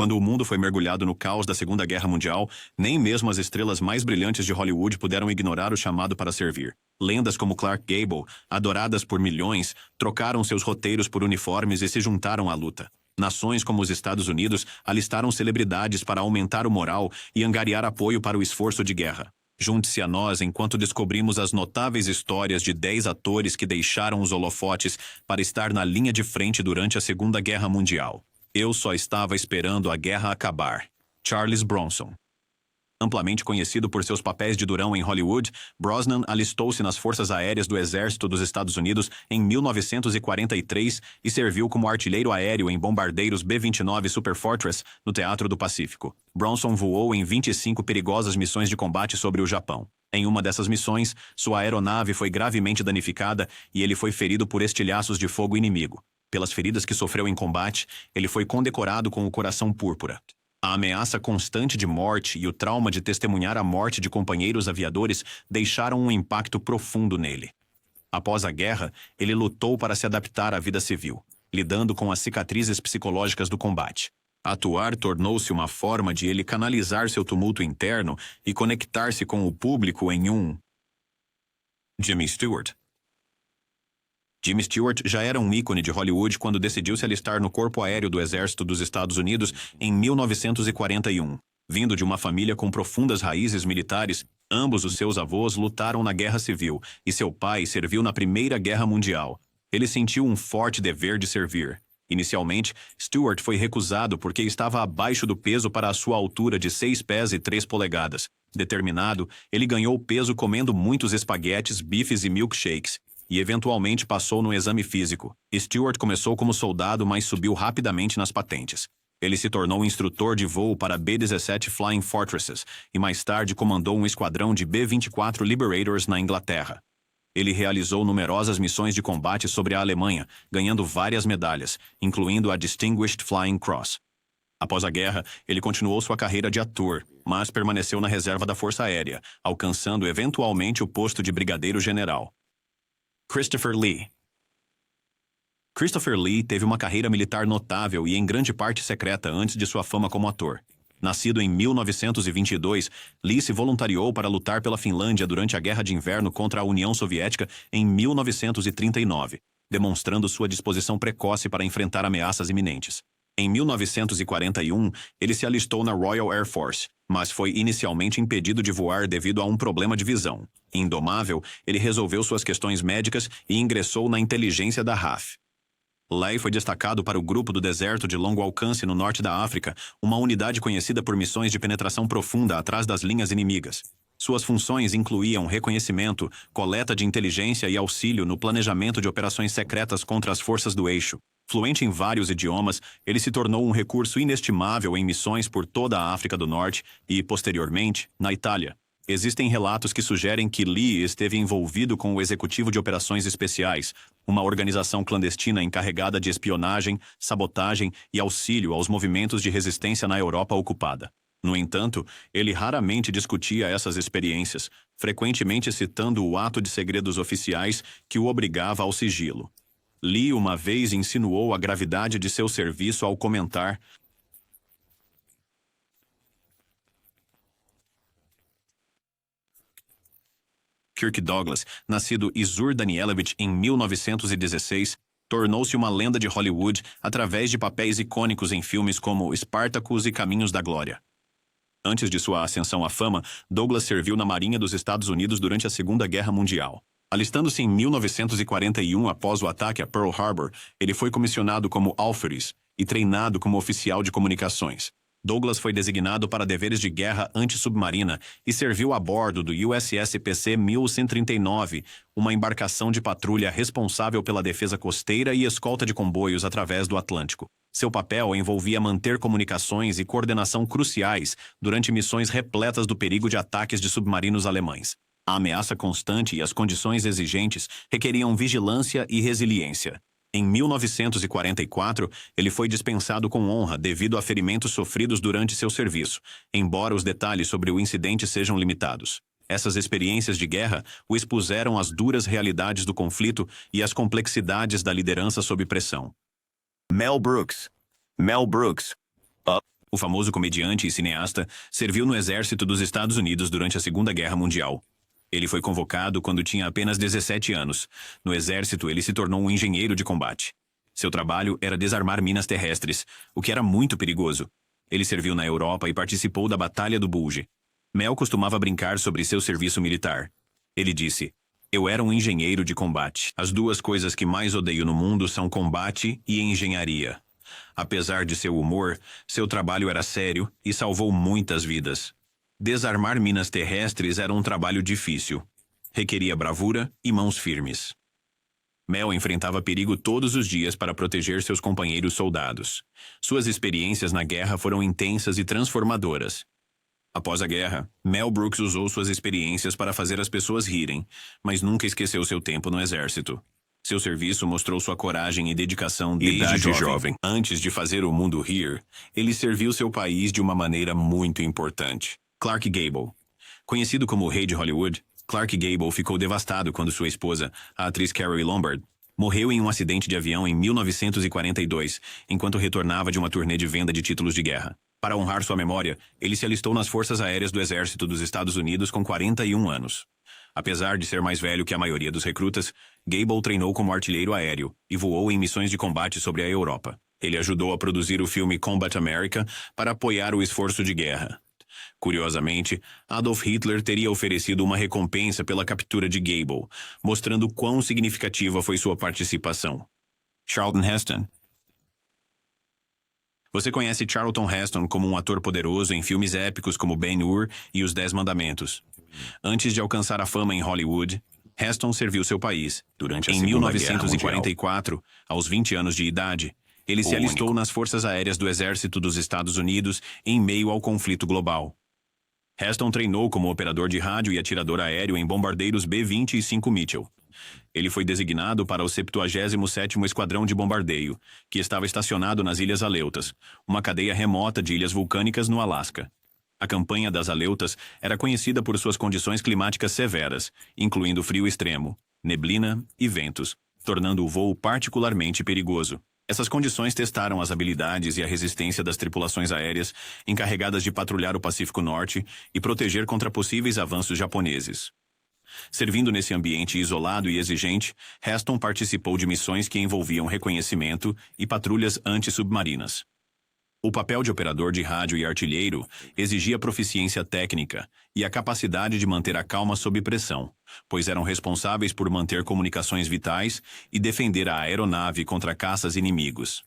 Quando o mundo foi mergulhado no caos da Segunda Guerra Mundial, nem mesmo as estrelas mais brilhantes de Hollywood puderam ignorar o chamado para servir. Lendas como Clark Gable, adoradas por milhões, trocaram seus roteiros por uniformes e se juntaram à luta. Nações como os Estados Unidos alistaram celebridades para aumentar o moral e angariar apoio para o esforço de guerra. Junte-se a nós enquanto descobrimos as notáveis histórias de 10 atores que deixaram os holofotes para estar na linha de frente durante a Segunda Guerra Mundial. Eu só estava esperando a guerra acabar. Charles Bronson. Amplamente conhecido por seus papéis de durão em Hollywood, Brosnan alistou-se nas Forças Aéreas do Exército dos Estados Unidos em 1943 e serviu como artilheiro aéreo em bombardeiros B-29 Superfortress no Teatro do Pacífico. Bronson voou em 25 perigosas missões de combate sobre o Japão. Em uma dessas missões, sua aeronave foi gravemente danificada e ele foi ferido por estilhaços de fogo inimigo. Pelas feridas que sofreu em combate, ele foi condecorado com o Coração Púrpura. A ameaça constante de morte e o trauma de testemunhar a morte de companheiros aviadores deixaram um impacto profundo nele. Após a guerra, ele lutou para se adaptar à vida civil, lidando com as cicatrizes psicológicas do combate. Atuar tornou-se uma forma de ele canalizar seu tumulto interno e conectar-se com o público em um... Jimmy Stewart. Jimmy Stewart já era um ícone de Hollywood quando decidiu se alistar no Corpo Aéreo do Exército dos Estados Unidos em 1941. Vindo de uma família com profundas raízes militares, ambos os seus avós lutaram na Guerra Civil e seu pai serviu na Primeira Guerra Mundial. Ele sentiu um forte dever de servir. Inicialmente, Stewart foi recusado porque estava abaixo do peso para a sua altura de 6 pés e 3 polegadas. Determinado, ele ganhou peso comendo muitos espaguetes, bifes e milkshakes. E eventualmente passou no exame físico. Stewart começou como soldado, mas subiu rapidamente nas patentes. Ele se tornou instrutor de voo para B-17 Flying Fortresses e mais tarde comandou um esquadrão de B-24 Liberators na Inglaterra. Ele realizou numerosas missões de combate sobre a Alemanha, ganhando várias medalhas, incluindo a Distinguished Flying Cross. Após a guerra, ele continuou sua carreira de ator, mas permaneceu na reserva da Força Aérea, alcançando eventualmente o posto de brigadeiro-general. Christopher Lee. Christopher Lee teve uma carreira militar notável e em grande parte secreta antes de sua fama como ator. Nascido em 1922, Lee se voluntariou para lutar pela Finlândia durante a Guerra de Inverno contra a União Soviética em 1939, demonstrando sua disposição precoce para enfrentar ameaças iminentes. Em 1941, ele se alistou na Royal Air Force, mas foi inicialmente impedido de voar devido a um problema de visão. Indomável, ele resolveu suas questões médicas e ingressou na inteligência da RAF. Lee foi destacado para o Grupo do Deserto de Longo Alcance no norte da África, uma unidade conhecida por missões de penetração profunda atrás das linhas inimigas. Suas funções incluíam reconhecimento, coleta de inteligência e auxílio no planejamento de operações secretas contra as forças do eixo. Fluente em vários idiomas, ele se tornou um recurso inestimável em missões por toda a África do Norte e, posteriormente, na Itália. Existem relatos que sugerem que Lee esteve envolvido com o Executivo de Operações Especiais, uma organização clandestina encarregada de espionagem, sabotagem e auxílio aos movimentos de resistência na Europa ocupada. No entanto, ele raramente discutia essas experiências, frequentemente citando o ato de segredos oficiais que o obrigava ao sigilo. Lee uma vez insinuou a gravidade de seu serviço ao comentar: Kirk Douglas, nascido Izur Danielewicz em 1916, tornou-se uma lenda de Hollywood através de papéis icônicos em filmes como Spartacus e Caminhos da Glória. Antes de sua ascensão à fama, Douglas serviu na Marinha dos Estados Unidos durante a Segunda Guerra Mundial. Alistando-se em 1941 após o ataque a Pearl Harbor, ele foi comissionado como alferes e treinado como oficial de comunicações. Douglas foi designado para deveres de guerra antissubmarina e serviu a bordo do USS PC-1139, uma embarcação de patrulha responsável pela defesa costeira e escolta de comboios através do Atlântico. Seu papel envolvia manter comunicações e coordenação cruciais durante missões repletas do perigo de ataques de submarinos alemães. A ameaça constante e as condições exigentes requeriam vigilância e resiliência. Em 1944, ele foi dispensado com honra devido a ferimentos sofridos durante seu serviço, embora os detalhes sobre o incidente sejam limitados. Essas experiências de guerra o expuseram às duras realidades do conflito e às complexidades da liderança sob pressão. Mel Brooks. O famoso comediante e cineasta serviu no exército dos Estados Unidos durante a Segunda Guerra Mundial. Ele foi convocado quando tinha apenas 17 anos. No exército, ele se tornou um engenheiro de combate. Seu trabalho era desarmar minas terrestres, o que era muito perigoso. Ele serviu na Europa e participou da Batalha do Bulge. Mel costumava brincar sobre seu serviço militar. Ele disse: "Eu era um engenheiro de combate. As duas coisas que mais odeio no mundo são combate e engenharia." Apesar de seu humor, seu trabalho era sério e salvou muitas vidas. Desarmar minas terrestres era um trabalho difícil. Requeria bravura e mãos firmes. Mel enfrentava perigo todos os dias para proteger seus companheiros soldados. Suas experiências na guerra foram intensas e transformadoras. Após a guerra, Mel Brooks usou suas experiências para fazer as pessoas rirem, mas nunca esqueceu seu tempo no exército. Seu serviço mostrou sua coragem e dedicação desde jovem. Antes de fazer o mundo rir, ele serviu seu país de uma maneira muito importante. Clark Gable. Conhecido como o Rei de Hollywood, Clark Gable ficou devastado quando sua esposa, a atriz Carrie Lombard, morreu em um acidente de avião em 1942, enquanto retornava de uma turnê de venda de títulos de guerra. Para honrar sua memória, ele se alistou nas Forças Aéreas do Exército dos Estados Unidos com 41 anos. Apesar de ser mais velho que a maioria dos recrutas, Gable treinou como artilheiro aéreo e voou em missões de combate sobre a Europa. Ele ajudou a produzir o filme Combat America para apoiar o esforço de guerra. Curiosamente, Adolf Hitler teria oferecido uma recompensa pela captura de Gable, mostrando quão significativa foi sua participação. Charlton Heston. Você conhece Charlton Heston como um ator poderoso em filmes épicos como Ben-Hur e Os 10 Mandamentos. Antes de alcançar a fama em Hollywood, Heston serviu seu país. Durante a Em Segunda 1944, aos 20 anos de idade, ele se alistou nas Forças Aéreas do Exército dos Estados Unidos em meio ao conflito global. Heston treinou como operador de rádio e atirador aéreo em bombardeiros B-25 Mitchell. Ele foi designado para o 77º Esquadrão de Bombardeio, que estava estacionado nas Ilhas Aleutas, uma cadeia remota de ilhas vulcânicas no Alasca. A campanha das Aleutas era conhecida por suas condições climáticas severas, incluindo frio extremo, neblina e ventos, tornando o voo particularmente perigoso. Essas condições testaram as habilidades e a resistência das tripulações aéreas encarregadas de patrulhar o Pacífico Norte e proteger contra possíveis avanços japoneses. Servindo nesse ambiente isolado e exigente, Heston participou de missões que envolviam reconhecimento e patrulhas anti-submarinas. O papel de operador de rádio e artilheiro exigia proficiência técnica e a capacidade de manter a calma sob pressão, pois eram responsáveis por manter comunicações vitais e defender a aeronave contra caças inimigos.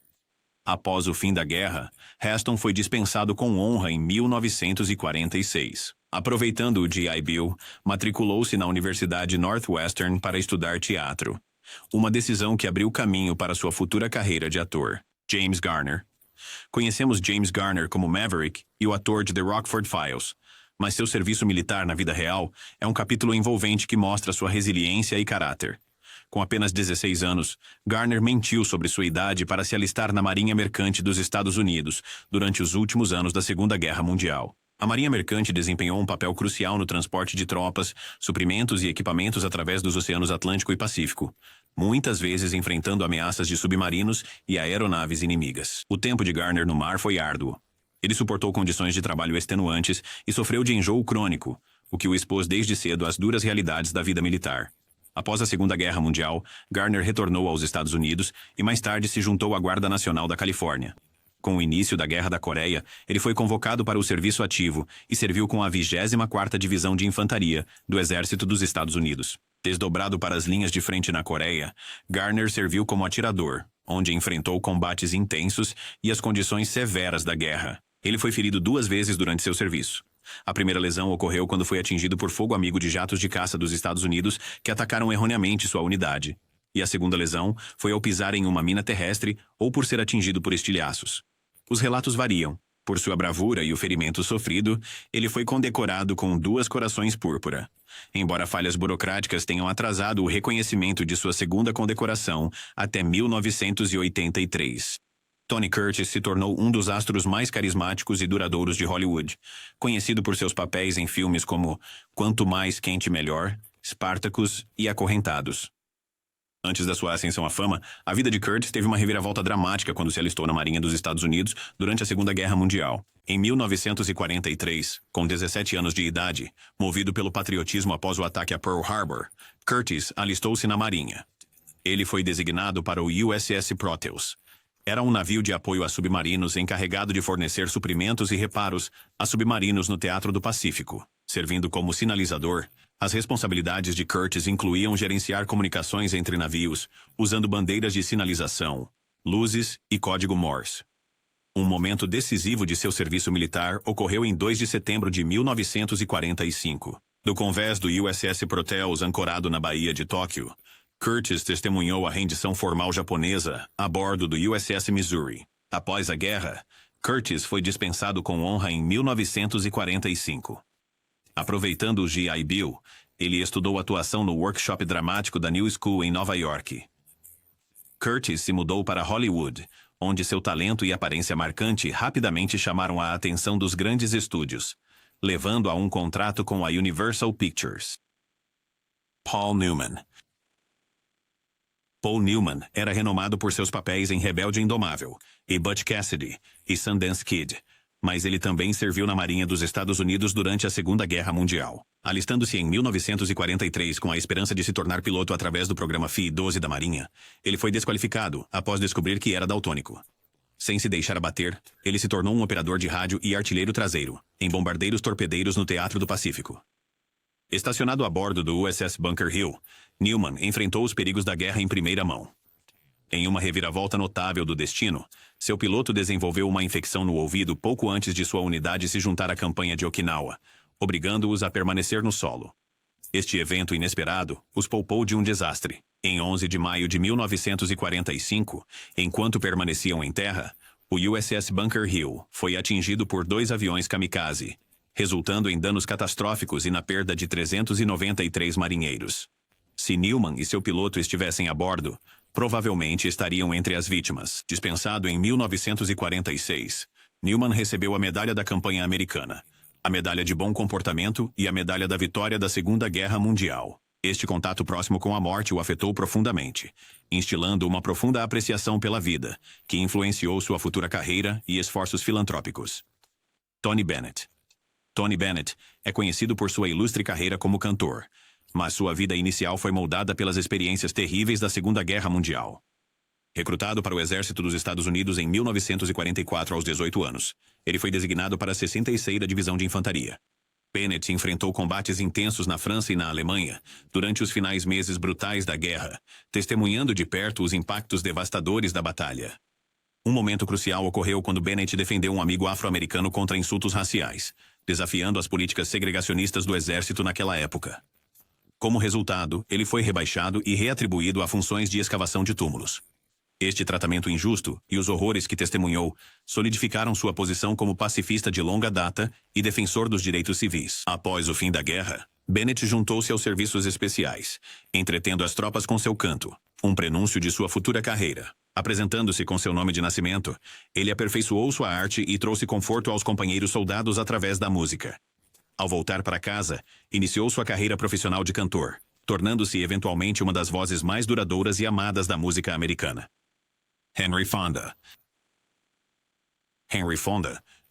Após o fim da guerra, Heston foi dispensado com honra em 1946. Aproveitando o GI Bill, matriculou-se na Universidade Northwestern para estudar teatro. Uma decisão que abriu caminho para sua futura carreira de ator. James Garner. Conhecemos James Garner como Maverick e o ator de The Rockford Files, mas seu serviço militar na vida real é um capítulo envolvente que mostra sua resiliência e caráter. Com apenas 16 anos, Garner mentiu sobre sua idade para se alistar na Marinha Mercante dos Estados Unidos durante os últimos anos da Segunda Guerra Mundial. A Marinha Mercante desempenhou um papel crucial no transporte de tropas, suprimentos e equipamentos através dos oceanos Atlântico e Pacífico, muitas vezes enfrentando ameaças de submarinos e aeronaves inimigas. O tempo de Garner no mar foi árduo. Ele suportou condições de trabalho extenuantes e sofreu de enjoo crônico, o que o expôs desde cedo às duras realidades da vida militar. Após a Segunda Guerra Mundial, Garner retornou aos Estados Unidos e mais tarde se juntou à Guarda Nacional da Califórnia. Com o início da Guerra da Coreia, ele foi convocado para o serviço ativo e serviu com a 24ª Divisão de Infantaria do Exército dos Estados Unidos. Desdobrado para as linhas de frente na Coreia, Garner serviu como atirador, onde enfrentou combates intensos e as condições severas da guerra. Ele foi ferido 2 vezes durante seu serviço. A primeira lesão ocorreu quando foi atingido por fogo amigo de jatos de caça dos Estados Unidos que atacaram erroneamente sua unidade. E a segunda lesão foi ao pisar em uma mina terrestre ou por ser atingido por estilhaços. Os relatos variam. Por sua bravura e o ferimento sofrido, ele foi condecorado com 2 corações púrpura. Embora falhas burocráticas tenham atrasado o reconhecimento de sua segunda condecoração até 1983. Tony Curtis se tornou um dos astros mais carismáticos e duradouros de Hollywood, conhecido por seus papéis em filmes como Quanto Mais Quente Melhor, Spartacus e Acorrentados. Antes da sua ascensão à fama, a vida de Curtis teve uma reviravolta dramática quando se alistou na Marinha dos Estados Unidos durante a Segunda Guerra Mundial. Em 1943, com 17 anos de idade, movido pelo patriotismo após o ataque a Pearl Harbor, Curtis alistou-se na Marinha. Ele foi designado para o USS Proteus. Era um navio de apoio a submarinos encarregado de fornecer suprimentos e reparos a submarinos no Teatro do Pacífico. Servindo como sinalizador, as responsabilidades de Curtis incluíam gerenciar comunicações entre navios, usando bandeiras de sinalização, luzes e código Morse. Um momento decisivo de seu serviço militar ocorreu em 2 de setembro de 1945. Do convés do USS Proteus ancorado na Baía de Tóquio, Curtis testemunhou a rendição formal japonesa a bordo do USS Missouri. Após a guerra, Curtis foi dispensado com honra em 1945. Aproveitando o GI Bill, ele estudou atuação no workshop dramático da New School em Nova York. Curtis se mudou para Hollywood, onde seu talento e aparência marcante rapidamente chamaram a atenção dos grandes estúdios, levando a um contrato com a Universal Pictures. Paul Newman era renomado por seus papéis em Rebelde Indomável, e Butch Cassidy, e Sundance Kid, mas ele também serviu na Marinha dos Estados Unidos durante a Segunda Guerra Mundial. Alistando-se em 1943 com a esperança de se tornar piloto através do programa FI-12 da Marinha, ele foi desqualificado após descobrir que era daltônico. Sem se deixar abater, ele se tornou um operador de rádio e artilheiro traseiro, em bombardeiros torpedeiros no Teatro do Pacífico. Estacionado a bordo do USS Bunker Hill, Newman enfrentou os perigos da guerra em primeira mão. Em uma reviravolta notável do destino, seu piloto desenvolveu uma infecção no ouvido pouco antes de sua unidade se juntar à campanha de Okinawa, obrigando-os a permanecer no solo. Este evento inesperado os poupou de um desastre. Em 11 de maio de 1945, enquanto permaneciam em terra, o USS Bunker Hill foi atingido por 2 aviões kamikaze, resultando em danos catastróficos e na perda de 393 marinheiros. Se Newman e seu piloto estivessem a bordo, provavelmente estariam entre as vítimas. Dispensado em 1946, Newman recebeu a Medalha da Campanha Americana, a Medalha de Bom Comportamento e a Medalha da Vitória da Segunda Guerra Mundial. Este contato próximo com a morte o afetou profundamente, instilando uma profunda apreciação pela vida, que influenciou sua futura carreira e esforços filantrópicos. Tony Bennett é conhecido por sua ilustre carreira como cantor, mas sua vida inicial foi moldada pelas experiências terríveis da Segunda Guerra Mundial. Recrutado para o Exército dos Estados Unidos em 1944 aos 18 anos, ele foi designado para a 66ª Divisão de Infantaria. Bennett enfrentou combates intensos na França e na Alemanha durante os finais meses brutais da guerra, testemunhando de perto os impactos devastadores da batalha. Um momento crucial ocorreu quando Bennett defendeu um amigo afro-americano contra insultos raciais, desafiando as políticas segregacionistas do exército naquela época. Como resultado, ele foi rebaixado e reatribuído a funções de escavação de túmulos. Este tratamento injusto e os horrores que testemunhou solidificaram sua posição como pacifista de longa data e defensor dos direitos civis. Após o fim da guerra, Bennett juntou-se aos serviços especiais, entretendo as tropas com seu canto, um prenúncio de sua futura carreira. Apresentando-se com seu nome de nascimento, ele aperfeiçoou sua arte e trouxe conforto aos companheiros soldados através da música. Ao voltar para casa, iniciou sua carreira profissional de cantor, tornando-se eventualmente uma das vozes mais duradouras e amadas da música americana. Henry Fonda,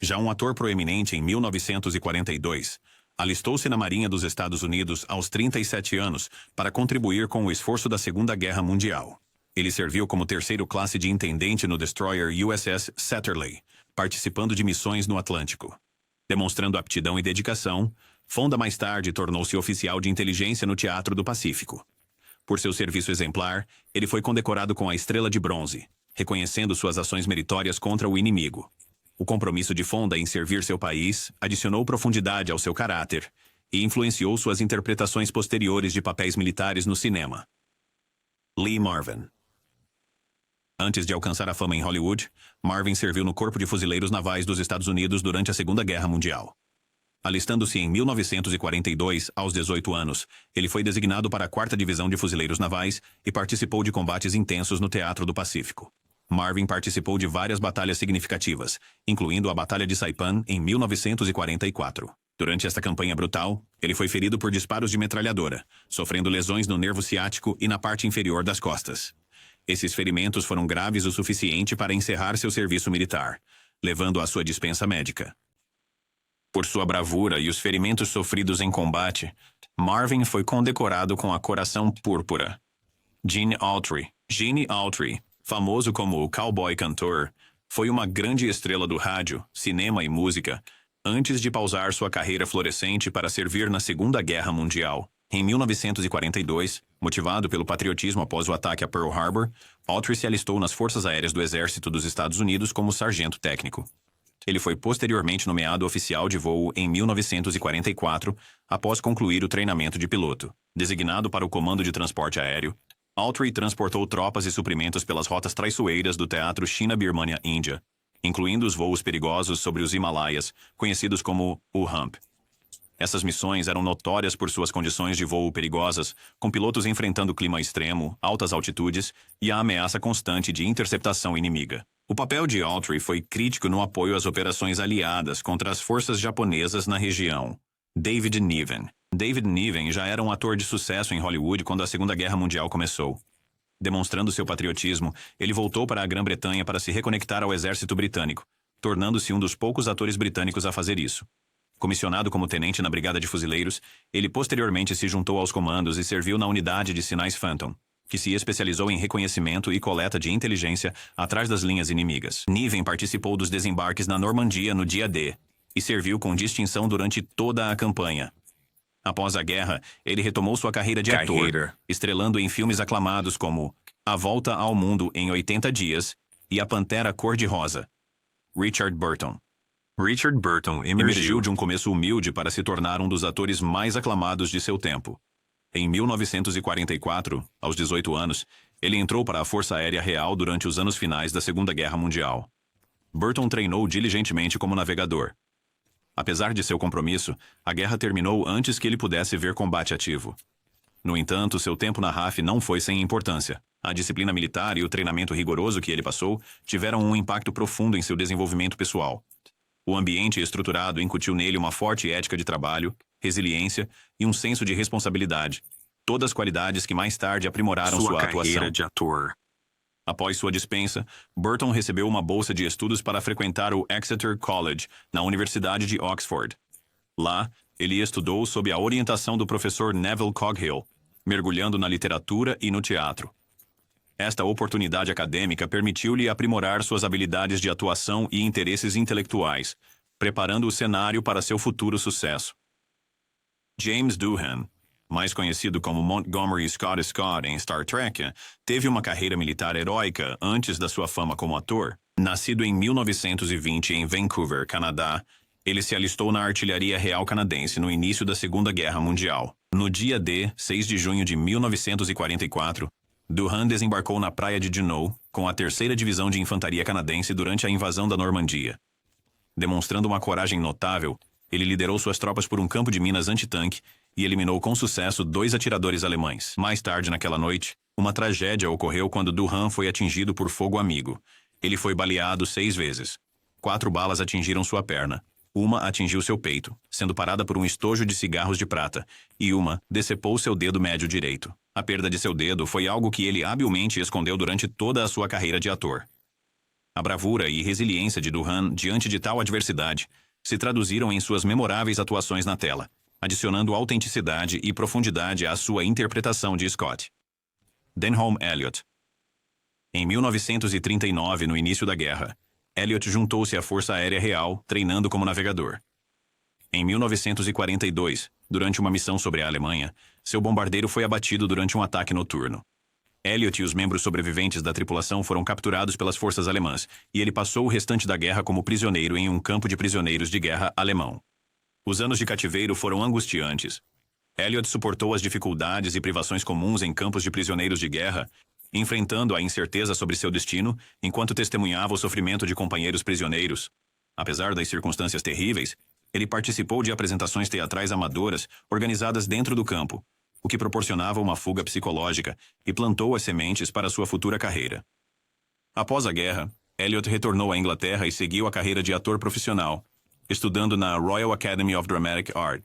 já um ator proeminente em 1942, alistou-se na Marinha dos Estados Unidos aos 37 anos para contribuir com o esforço da Segunda Guerra Mundial. Ele serviu como terceiro classe de intendente no destroyer USS Satterley, participando de missões no Atlântico. Demonstrando aptidão e dedicação, Fonda mais tarde tornou-se oficial de inteligência no Teatro do Pacífico. Por seu serviço exemplar, ele foi condecorado com a Estrela de Bronze, reconhecendo suas ações meritórias contra o inimigo. O compromisso de Fonda em servir seu país adicionou profundidade ao seu caráter e influenciou suas interpretações posteriores de papéis militares no cinema. Lee Marvin. Antes de alcançar a fama em Hollywood, Marvin serviu no Corpo de Fuzileiros Navais dos Estados Unidos durante a Segunda Guerra Mundial. Alistando-se em 1942, aos 18 anos, ele foi designado para a 4ª Divisão de Fuzileiros Navais e participou de combates intensos no Teatro do Pacífico. Marvin participou de várias batalhas significativas, incluindo a Batalha de Saipan em 1944. Durante esta campanha brutal, ele foi ferido por disparos de metralhadora, sofrendo lesões no nervo ciático e na parte inferior das costas. Esses ferimentos foram graves o suficiente para encerrar seu serviço militar, levando à sua dispensa médica. Por sua bravura e os ferimentos sofridos em combate, Marvin foi condecorado com a Coração Púrpura. Gene Autry, famoso como o cowboy cantor, foi uma grande estrela do rádio, cinema e música, antes de pausar sua carreira florescente para servir na Segunda Guerra Mundial. Em 1942, motivado pelo patriotismo após o ataque a Pearl Harbor, Autry se alistou nas Forças Aéreas do Exército dos Estados Unidos como sargento técnico. Ele foi posteriormente nomeado oficial de voo em 1944, após concluir o treinamento de piloto. Designado para o Comando de Transporte Aéreo, Autry transportou tropas e suprimentos pelas rotas traiçoeiras do Teatro China-Birmania-Índia, incluindo os voos perigosos sobre os Himalaias, conhecidos como o Hump. Essas missões eram notórias por suas condições de voo perigosas, com pilotos enfrentando clima extremo, altas altitudes e a ameaça constante de interceptação inimiga. O papel de Autry foi crítico no apoio às operações aliadas contra as forças japonesas na região. David Niven já era um ator de sucesso em Hollywood quando a Segunda Guerra Mundial começou. Demonstrando seu patriotismo, ele voltou para a Grã-Bretanha para se reconectar ao exército britânico, tornando-se um dos poucos atores britânicos a fazer isso. Comissionado como tenente na Brigada de Fuzileiros, ele posteriormente se juntou aos comandos e serviu na unidade de sinais Phantom, que se especializou em reconhecimento e coleta de inteligência atrás das linhas inimigas. Niven participou dos desembarques na Normandia no dia D e serviu com distinção durante toda a campanha. Após a guerra, ele retomou sua carreira de ator, estrelando em filmes aclamados como A Volta ao Mundo em 80 Dias e A Pantera Cor-de-Rosa. Richard Burton emergiu de um começo humilde para se tornar um dos atores mais aclamados de seu tempo. Em 1944, aos 18 anos, ele entrou para a Força Aérea Real durante os anos finais da Segunda Guerra Mundial. Burton treinou diligentemente como navegador. Apesar de seu compromisso, a guerra terminou antes que ele pudesse ver combate ativo. No entanto, seu tempo na RAF não foi sem importância. A disciplina militar e o treinamento rigoroso que ele passou tiveram um impacto profundo em seu desenvolvimento pessoal. O ambiente estruturado incutiu nele uma forte ética de trabalho, resiliência e um senso de responsabilidade, todas qualidades que mais tarde aprimoraram sua atuação. Carreira de ator. Após sua dispensa, Burton recebeu uma bolsa de estudos para frequentar o Exeter College, na Universidade de Oxford. Lá, ele estudou sob a orientação do professor Neville Coghill, mergulhando na literatura e no teatro. Esta oportunidade acadêmica permitiu-lhe aprimorar suas habilidades de atuação e interesses intelectuais, preparando o cenário para seu futuro sucesso. James Doohan, mais conhecido como Montgomery Scott em Star Trek, teve uma carreira militar heróica antes da sua fama como ator. Nascido em 1920 em Vancouver, Canadá, ele se alistou na Artilharia Real Canadense no início da Segunda Guerra Mundial. No dia D, 6 de junho de 1944, Doohan desembarcou na praia de Juneau com a 3ª Divisão de Infantaria Canadense durante a invasão da Normandia. Demonstrando uma coragem notável, ele liderou suas tropas por um campo de minas antitanque e eliminou com sucesso 2 atiradores alemães. Mais tarde naquela noite, uma tragédia ocorreu quando Doohan foi atingido por fogo amigo. Ele foi baleado 6 vezes. 4 balas atingiram sua perna. Uma atingiu seu peito, sendo parada por um estojo de cigarros de prata, e uma decepou seu dedo médio direito. A perda de seu dedo foi algo que ele habilmente escondeu durante toda a sua carreira de ator. A bravura e resiliência de Doohan diante de tal adversidade se traduziram em suas memoráveis atuações na tela, adicionando autenticidade e profundidade à sua interpretação de Scott. Denholm Elliott. Em 1939, no início da guerra, Elliott juntou-se à Força Aérea Real, treinando como navegador. Em 1942, durante uma missão sobre a Alemanha, seu bombardeiro foi abatido durante um ataque noturno. Elliott e os membros sobreviventes da tripulação foram capturados pelas forças alemãs, e ele passou o restante da guerra como prisioneiro em um campo de prisioneiros de guerra alemão. Os anos de cativeiro foram angustiantes. Elliott suportou as dificuldades e privações comuns em campos de prisioneiros de guerra, enfrentando a incerteza sobre seu destino enquanto testemunhava o sofrimento de companheiros prisioneiros. Apesar das circunstâncias terríveis, ele participou de apresentações teatrais amadoras organizadas dentro do campo, o que proporcionava uma fuga psicológica e plantou as sementes para sua futura carreira. Após a guerra, Elliott retornou à Inglaterra e seguiu a carreira de ator profissional, estudando na Royal Academy of Dramatic Art.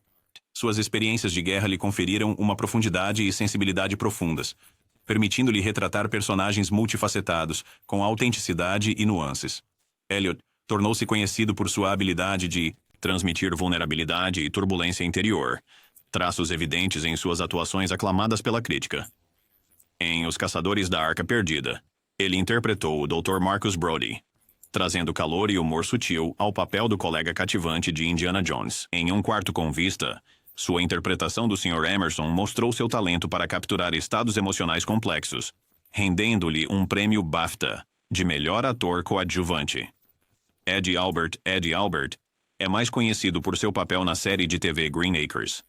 Suas experiências de guerra lhe conferiram uma profundidade e sensibilidade profundas, permitindo-lhe retratar personagens multifacetados, com autenticidade e nuances. Elliott tornou-se conhecido por sua habilidade de transmitir vulnerabilidade e turbulência interior, traços evidentes em suas atuações aclamadas pela crítica. Em Os Caçadores da Arca Perdida, ele interpretou o Dr. Marcus Brody, trazendo calor e humor sutil ao papel do colega cativante de Indiana Jones. Em Um Quarto com Vista, sua interpretação do Sr. Emerson mostrou seu talento para capturar estados emocionais complexos, rendendo-lhe um prêmio BAFTA de melhor ator coadjuvante. Eddie Albert é mais conhecido por seu papel na série de TV Green Acres.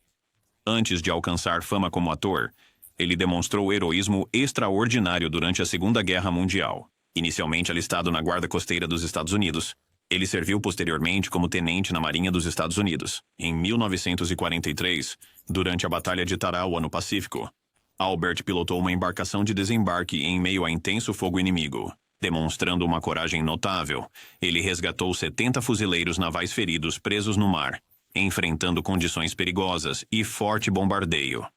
Antes de alcançar fama como ator, ele demonstrou heroísmo extraordinário durante a Segunda Guerra Mundial. Inicialmente alistado na Guarda Costeira dos Estados Unidos, ele serviu posteriormente como tenente na Marinha dos Estados Unidos. Em 1943, durante a Batalha de Tarawa no Pacífico, Albert pilotou uma embarcação de desembarque em meio a intenso fogo inimigo. Demonstrando uma coragem notável, ele resgatou 70 fuzileiros navais feridos presos no mar, enfrentando condições perigosas e forte bombardeio.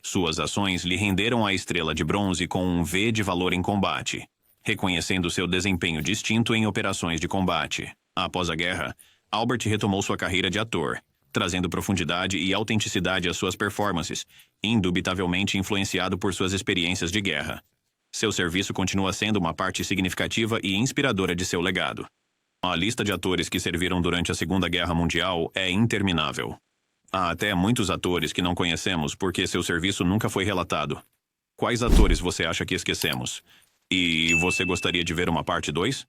Suas ações lhe renderam a Estrela de Bronze com um V de valor em combate, reconhecendo seu desempenho distinto em operações de combate. Após a guerra, Albert retomou sua carreira de ator, trazendo profundidade e autenticidade às suas performances, indubitavelmente influenciado por suas experiências de guerra. Seu serviço continua sendo uma parte significativa e inspiradora de seu legado. A lista de atores que serviram durante a Segunda Guerra Mundial é interminável. Há até muitos atores que não conhecemos porque seu serviço nunca foi relatado. Quais atores você acha que esquecemos? E você gostaria de ver uma parte 2?